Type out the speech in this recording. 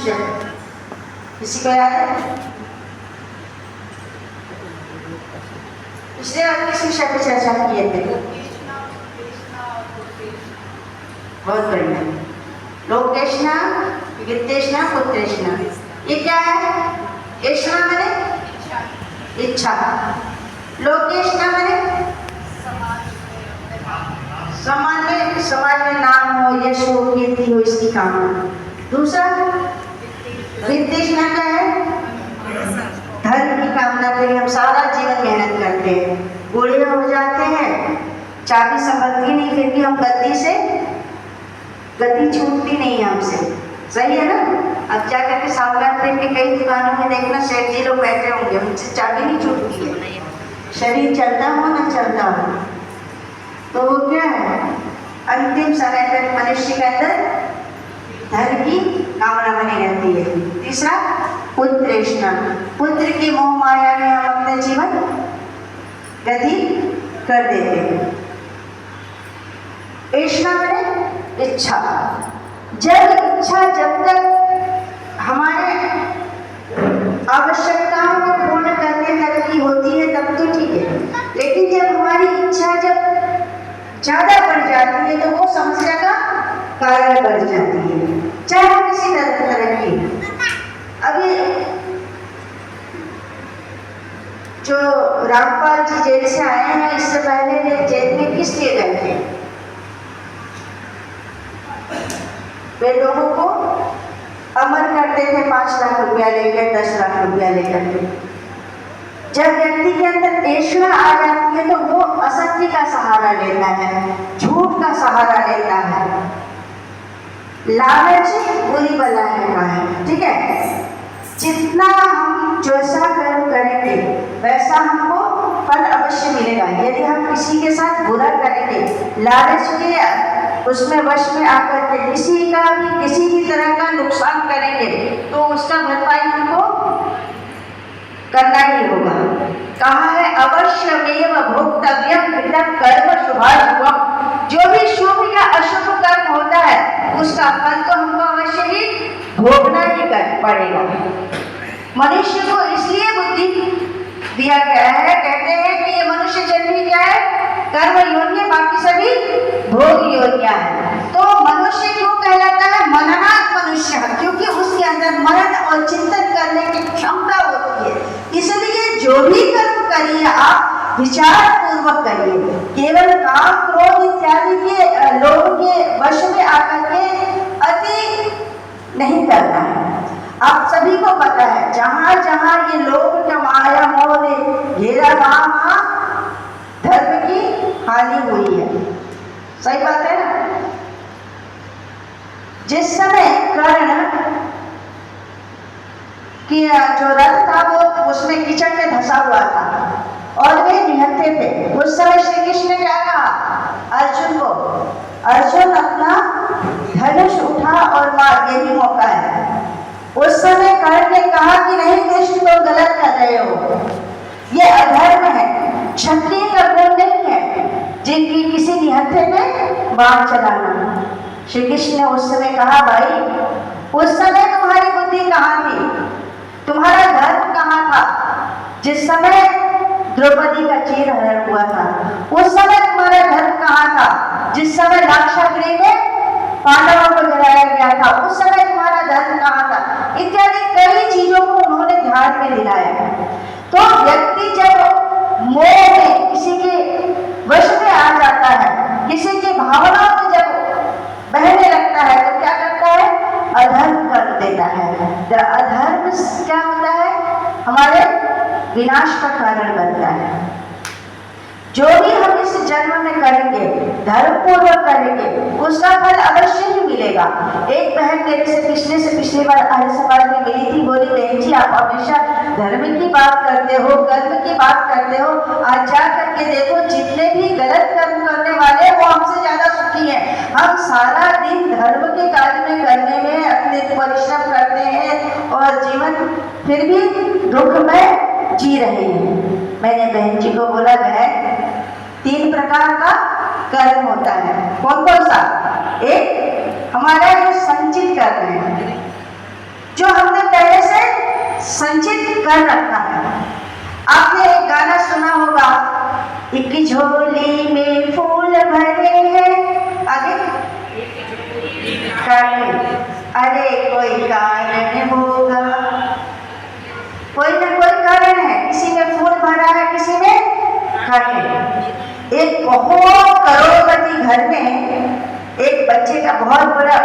से? किसी को याद है? पिछले बार किस विषय पर चर्चा किए थे? बहुत बढ़िया। लोकेशना, वित्तेशना, पुत्रेशना। ये क्या है? एशना माने इच्छा, लोकेशना माने समाज में नाम हो, यश हो, कीर्ति हो, इसकी कामना। दूसरा वित्तेशना क्या है? धर्म की कामना के लिए हम सारा जीवन मेहनत करते हैं, बूढ़े हो जाते हैं, चाबी संभलती नहीं, फिर भी हम गति छूटती नहीं है हमसे। सही है ना? अब जा करके सावलापुर के कई दुकानों में देखना, सेठ जी लोग बैठे होंगे, उनसे चाबी नहीं छूटती है। शरीर चलता हो ना चलता हो, तो वो क्या है? अंतिम समय तक मनुष्य के अंदर धर्म की कामना बनी रहती है। तीसरा पुत्रेशना, पुत्र की मोह माया में हम अपने जीवन व्यतीत कर देते हैं। एशना माने इच्छा। जब तक हमारे आवश्यकताओं को पूर्ण करने तक की होती है तब तो ठीक है, लेकिन जब हमारी इच्छा ज्यादा बढ़ जाती है तो वो समस्या का कारण बढ़ जाती है, चाहे किसी तरह की। अभी जो रामपाल जी जेल से आए हैं, इससे पहले जेल में किस लिए गए थे? वे लोगों को अमर करते थे 5 लाख रुपया लेकर, 10 लाख रुपया लेकर के। जब व्यक्ति के अंदर ऐश्वर्य आ जाती है तो वो असत्य का सहारा लेता है, झूठ का सहारा लेता है। लालच बुरी बला है, ठीक है? जितना हम जैसा कर्म करेंगे वैसा हमको फल अवश्य मिलेगा। यदि हम किसी के साथ बुरा करेंगे, लालच के उसमें वश में आकर के किसी भी तरह का नुकसान करेंगे, तो उसका भरपाई हमको करना ही होगा। कहा है अवश्यमेव भोक्तव्यम कृतं कर्म शुभाशुभम। जो भी शुभ या अशुभ कर्म होता है उसका फल तो हमको अवश्य ही भोगना ही पड़ेगा। मनुष्य को इसलिए बुद्धि दिया गया है, कहते हैं कि ये मनुष्य जन्म ही क्या है? कर्म योनि, बाकी सभी भोग योनियां है। तो मनुष्य क्यों कहलाता है मननात् मनुष्य? क्योंकि उसके अंदर मनन और चिंतन करने की क्षमता होती है। इसलिए जो भी कर्म करिए आप विचार पूर्वक करिए, केवल काम क्रोध इत्यादि के लोभ के वश में आकर के अति नहीं करना है। आप सभी को पता है जहां जहां ये लोभ का माया मोह ने घेरा, वहां धर्म की हानि हुई है। सही बात है ना? जिस समय कर्ण की जो रथ था वो उसमें कीचड़ में धंसा हुआ था और वे निहत्थे थे, उस समय श्री कृष्ण ने क्या कहा अर्जुन को? अर्जुन अपना धनुष उठा और मार, ये भी मौका है। उस समय कर्ण ने कहा कि नहीं कृष्ण, तुम गलत कर रहे हो, ये अधर्म है, क्षत्रिय का गुण नहीं है जिनकी किसी निहत्थे में बाण चलाना। श्री कृष्ण ने उस समय कहा भाई, उस समय तुम्हारी बुद्धि कहाँ थी? तुम्हारा धर्म कहाँ था? जिस समय द्रौपदी का चीरहरण हुआ था, उस समय तुम्हारा धर्म कहाँ था? जिस समय लाक्षागृह में पांडवों को जलाया गया था, उस समय तुम्हारा धर्म कहाँ था? इत्यादि कई चीजों को उन्होंने ध्यान में दिलाया। तो व्यक्ति जब मोह में किसी के वश में आ जाता है, किसी की भावनाओं में जब बहने लगता है, तो क्या करता है? अधर्म कर देता है। अधर्म क्या होता है? हमारे विनाश का कारण बनता है। जो भी हम इस जन्म में करेंगे, धर्म पूर्वक करेंगे, उसका फल अवश्य ही मिलेगा। एक बहन मेरे से पिछली बार आर्य समाज में मिली थी, बोली बहन जी आप हमेशा धर्म की बात करते हो, कर्म की बात करते हो, आज जा करके देखो जितने भी गलत कर्म करने वाले वो हमसे ज्यादा सुखी हैं। हम सारा दिन धर्म के कार्य में करने में अपने परिश्रम करते हैं और जीवन फिर भी दुख में जी रहे हैं। मैंने बहन जी को बोला बहन, 3 प्रकार का कर्म होता है। कौन कौन सा? एक हमारा जो संचित कर्म है, जो संचित कर रखना है। आपने एक गाना सुना होगा, एक झोली में फूल भरे हैं, आगे अरे कोई कारण होगा, कोई ना कोई कारण है, किसी में फूल भरा है, किसी में काटे। एक बहुत करोड़पति घर में एक बच्चे का बहुत बड़ा